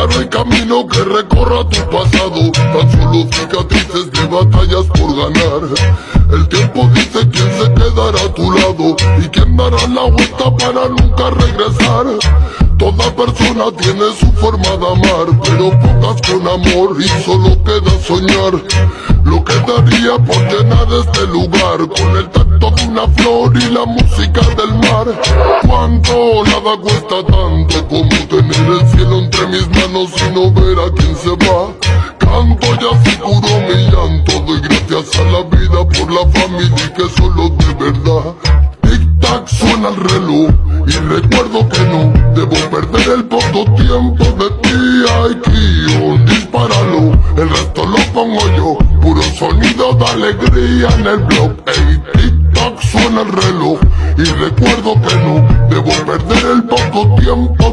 Ya no hay camino que recorra tu pasado, tan solo cicatrices de batallas por ganar. El tiempo dice quién se quedará a tu lado y quién dará la vuelta para nunca regresar. Toda persona tiene su forma de amar, pero pocas con amor y solo queda soñar. Lo que daría por llenar este lugar con el tacto de una flor y la música del mar. Cuánto nada cuesta tanto como tener el cielo entre mis manos y no ver a quién se va. Canto y así curo mi llanto, doy gracias a la vida por la familia que solo de verdad. Tic-tac suena el reloj y recuerdo que no debo perder el poco tiempo de ti. Ay, Kion, dispáralo, el resto lo pongo yo. Puro sonido de alegría en el blog. Ey, tic-tac suena el reloj y recuerdo que no debo perder el poco tiempo